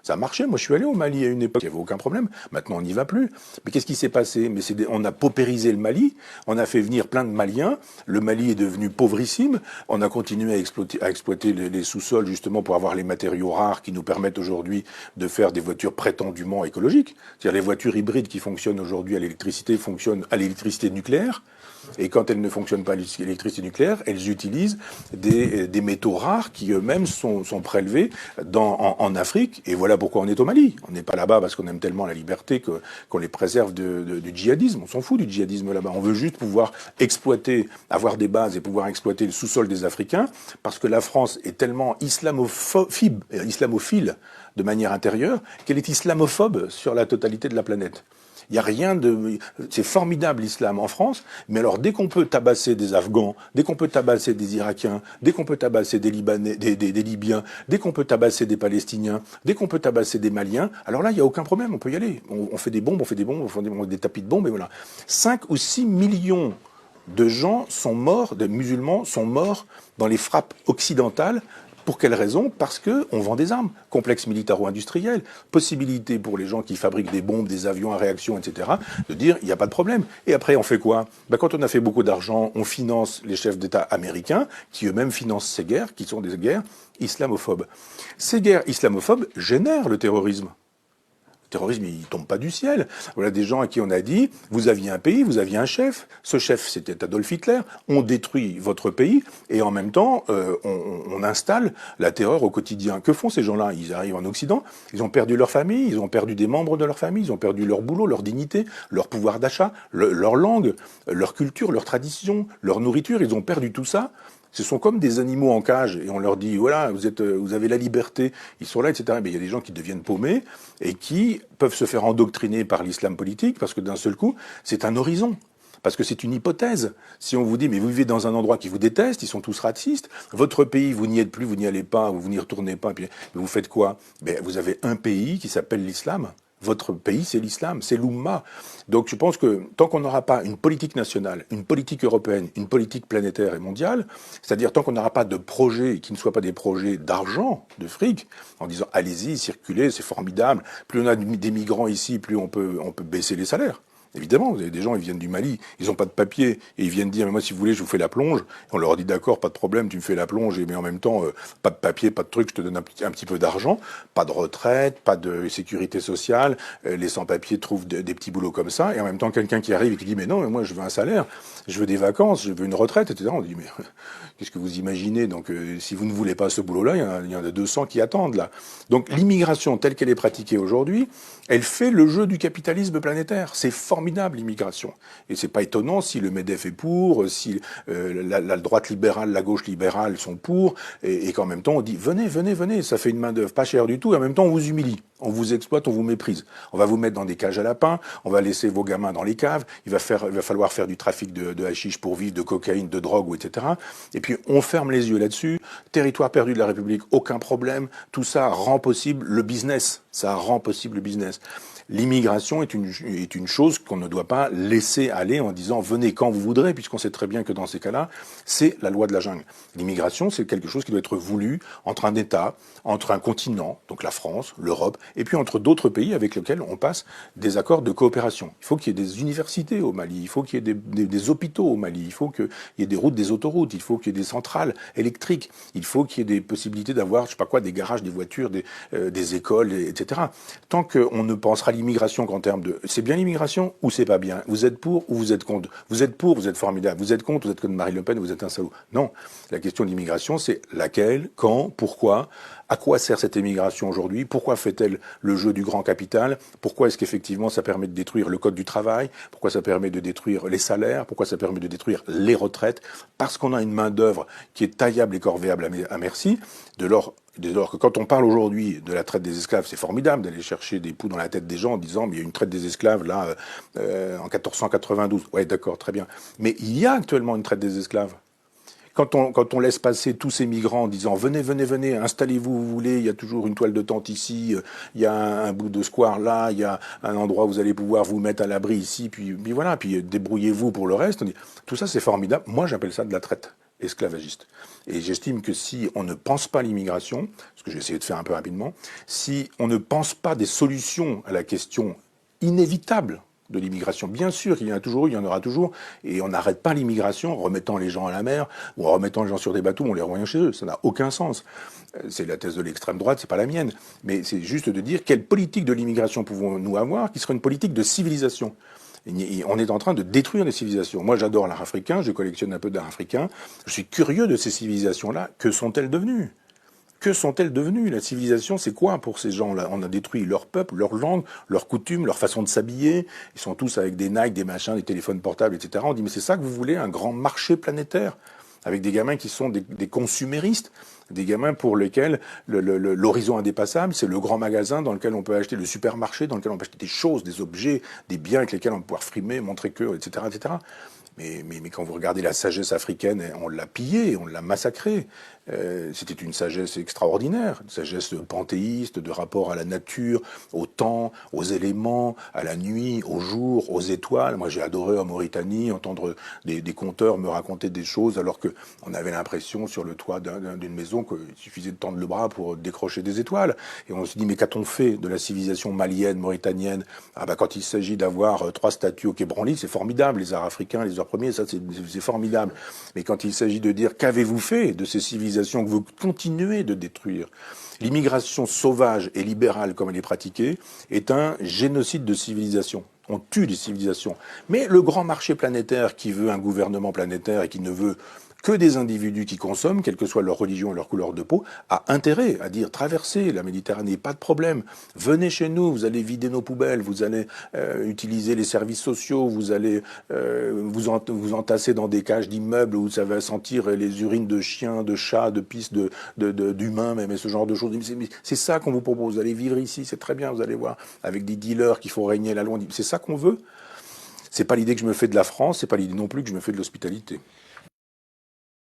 Ça a marché. Moi, je suis allé au Mali à une époque, il n'y avait aucun problème. Maintenant, on n'y va plus. Mais qu'est-ce qui s'est passé? On a paupérisé le Mali. On a fait venir plein de Maliens. Le Mali est devenu pauvrissime. On a continué à exploiter les sous-sols justement pour avoir les matériaux rares qui nous permettent aujourd'hui de faire des voitures prétendument écologiques. C'est-à-dire les voitures hybrides qui fonctionnent aujourd'hui à l'électricité fonctionnent à l'électricité nucléaire. Et quand elles ne fonctionnent pas à l'électricité nucléaire, elles utilisent des métaux rares qui eux-mêmes sont prélevés en Afrique. Et voilà pourquoi on est au Mali. On n'est pas là-bas parce qu'on aime tellement la liberté qu'on les préserve du djihadisme. On s'en fout du djihadisme là-bas. On veut juste pouvoir exploiter, avoir des bases et pouvoir exploiter le sous-sol des Africains parce que la France est tellement islamophile de manière intérieure qu'elle est islamophobe sur la totalité de la planète. Il n'y a rien de... C'est formidable l'islam en France, mais alors dès qu'on peut tabasser des Afghans, dès qu'on peut tabasser des Irakiens, dès qu'on peut tabasser des Libanais, des Libyens, dès qu'on peut tabasser des Palestiniens, dès qu'on peut tabasser des Maliens, alors là, il n'y a aucun problème, on peut y aller. On fait des bombes, on fait des tapis de bombes, et voilà. 5 ou 6 millions de gens sont morts, de musulmans sont morts dans les frappes occidentales. Pour quelle raison? Parce qu'on vend des armes. Complexe militaro-industriel, possibilité pour les gens qui fabriquent des bombes, des avions à réaction, etc., de dire il n'y a pas de problème. Et après, on fait quoi? Quand on a fait beaucoup d'argent, on finance les chefs d'État américains, qui eux-mêmes financent ces guerres, qui sont des guerres islamophobes. Ces guerres islamophobes génèrent le terrorisme. Le terrorisme, il tombe pas du ciel. Voilà des gens à qui on a dit, vous aviez un pays, vous aviez un chef. Ce chef, c'était Adolf Hitler. On détruit votre pays et en même temps, on installe la terreur au quotidien. Que font ces gens-là? Ils arrivent en Occident, ils ont perdu leur famille, ils ont perdu des membres de leur famille, ils ont perdu leur boulot, leur dignité, leur pouvoir d'achat, leur langue, leur culture, leur tradition, leur nourriture. Ils ont perdu tout ça. Ce sont comme des animaux en cage et on leur dit voilà, vous avez la liberté, ils sont là, etc. Mais il y a des gens qui deviennent paumés et qui peuvent se faire endoctriner par l'islam politique parce que d'un seul coup, c'est un horizon. Parce que c'est une hypothèse. Si on vous dit, mais vous vivez dans un endroit qui vous déteste, ils sont tous racistes, votre pays, vous n'y êtes plus, vous n'y allez pas, vous n'y retournez pas, puis vous faites quoi? Vous avez un pays qui s'appelle l'islam. Votre pays, c'est l'islam, c'est l'Oumma. Donc je pense que tant qu'on n'aura pas une politique nationale, une politique européenne, une politique planétaire et mondiale, c'est-à-dire tant qu'on n'aura pas de projets qui ne soient pas des projets d'argent, de fric, en disant allez-y, circulez, c'est formidable, plus on a des migrants ici, plus on peut baisser les salaires. Évidemment, vous avez des gens, ils viennent du Mali, ils n'ont pas de papier, et ils viennent dire, mais moi, si vous voulez, je vous fais la plonge. Et on leur dit, d'accord, pas de problème, tu me fais la plonge, mais en même temps, pas de papier, pas de truc, je te donne un petit peu d'argent, pas de retraite, pas de sécurité sociale, les sans-papiers trouvent des petits boulots comme ça, et en même temps, quelqu'un qui arrive et qui dit, mais non, mais moi, je veux un salaire, je veux des vacances, je veux une retraite, etc. On dit, mais qu'est-ce que vous imaginez? Donc, si vous ne voulez pas ce boulot-là, il y en a 200 qui attendent, là. Donc, l'immigration telle qu'elle est pratiquée aujourd'hui, elle fait le jeu du capitalisme planétaire. C'est formidable, l'immigration. Et c'est pas étonnant si le MEDEF est pour, si la droite libérale, la gauche libérale sont pour, et qu'en même temps on dit venez, venez, venez, ça fait une main d'œuvre pas chère du tout, et en même temps on vous humilie, on vous exploite, on vous méprise. On va vous mettre dans des cages à lapins, on va laisser vos gamins dans les caves, il va falloir faire du trafic de hashish pour vivre, de cocaïne, de drogue, etc. Et puis on ferme les yeux là-dessus. Territoire perdu de la République, aucun problème. Tout ça rend possible le business. Ça rend possible le business. L'immigration est une chose qu'on ne doit pas laisser aller en disant venez quand vous voudrez, puisqu'on sait très bien que dans ces cas-là, c'est la loi de la jungle. L'immigration, c'est quelque chose qui doit être voulu entre un État, entre un continent, donc la France, l'Europe, et puis entre d'autres pays avec lesquels on passe des accords de coopération. Il faut qu'il y ait des universités au Mali, il faut qu'il y ait des hôpitaux au Mali, il faut qu'il y ait des routes, des autoroutes, il faut qu'il y ait des centrales électriques, il faut qu'il y ait des possibilités d'avoir, je sais pas quoi, des garages, des voitures, des écoles, etc. Tant qu'on ne pensera l'immigration qu'en termes de c'est bien l'immigration ou c'est pas bien, vous êtes pour ou vous êtes contre, vous êtes pour, vous êtes formidable, vous êtes contre, vous êtes comme Marine Le Pen, vous êtes un salaud. Non, la question de l'immigration, c'est laquelle, quand, pourquoi, à quoi sert cette immigration aujourd'hui, pourquoi fait-elle le jeu du grand capital, pourquoi est-ce qu'effectivement ça permet de détruire le code du travail, pourquoi ça permet de détruire les salaires, pourquoi ça permet de détruire les retraites, parce qu'on a une main d'œuvre qui est taillable et corvéable à merci, dès lors que quand on parle aujourd'hui de la traite des esclaves, c'est formidable d'aller chercher des poux dans la tête des gens en disant mais il y a une traite des esclaves là en 1492. Ouais, d'accord, très bien. Mais il y a actuellement une traite des esclaves. Quand on laisse passer tous ces migrants en disant venez, venez, venez, installez-vous où vous voulez, il y a toujours une toile de tente ici, il y a un bout de square là, il y a un endroit où vous allez pouvoir vous mettre à l'abri ici, puis voilà, puis débrouillez-vous pour le reste. Tout ça c'est formidable. Moi j'appelle ça de la traite. esclavagiste. Et j'estime que si on ne pense pas l'immigration, ce que j'ai essayé de faire un peu rapidement, si on ne pense pas des solutions à la question inévitable de l'immigration. Bien sûr, il y en a toujours, il y en aura toujours, et on n'arrête pas l'immigration en remettant les gens à la mer ou en remettant les gens sur des bateaux, on les renvoie chez eux. Ça n'a aucun sens. C'est la thèse de l'extrême droite, c'est pas la mienne. Mais c'est juste de dire quelle politique de l'immigration pouvons-nous avoir qui serait une politique de civilisation. On est en train de détruire les civilisations. Moi, j'adore l'art africain, je collectionne un peu d'art africain. Je suis curieux de ces civilisations-là. Que sont-elles devenues ? Que sont-elles devenues? La civilisation, c'est quoi pour ces gens-là? On a détruit leur peuple, leur langue, leurs coutumes, leur façon de s'habiller. Ils sont tous avec des Nike, des machins, des téléphones portables, etc. On dit, mais c'est ça que vous voulez, un grand marché planétaire? Avec des gamins qui sont des consuméristes, des gamins pour lesquels l'horizon indépassable, c'est le grand magasin dans lequel on peut acheter, le supermarché dans lequel on peut acheter des choses, des objets, des biens avec lesquels on peut pouvoir frimer, montrer que, etc., etc. Mais quand vous regardez la sagesse africaine, on l'a pillée, on l'a massacrée. C'était une sagesse extraordinaire, une sagesse panthéiste, de rapport à la nature, au temps, aux éléments, à la nuit, au jour, aux étoiles. Moi, j'ai adoré en Mauritanie entendre des conteurs me raconter des choses alors que on avait l'impression sur le toit d'une maison qu'il suffisait de tendre le bras pour décrocher des étoiles. Et on se dit, mais qu'a-t-on fait de la civilisation malienne, mauritanienne? Ah bah, quand il s'agit d'avoir 3 statues au Quai Branly, c'est formidable, les arts africains, les arts premiers, ça c'est formidable. Mais quand il s'agit de dire qu'avez-vous fait de ces civilisations que vous continuez de détruire? L'immigration sauvage et libérale, comme elle est pratiquée, est un génocide de civilisation. On tue les civilisations. Mais le grand marché planétaire qui veut un gouvernement planétaire et qui ne veut que des individus qui consomment, quelle que soit leur religion et leur couleur de peau, a intérêt à dire traversez la Méditerranée, pas de problème, venez chez nous, vous allez vider nos poubelles, vous allez utiliser les services sociaux, vous allez vous entasser dans des cages d'immeubles où ça va sentir les urines de chiens, de chats, de pisse, d'humains même, et ce genre de choses. C'est ça qu'on vous propose, vous allez vivre ici, c'est très bien, vous allez voir, avec des dealers qui font régner la loi. C'est ça qu'on veut. C'est pas l'idée que je me fais de la France, c'est pas l'idée non plus que je me fais de l'hospitalité.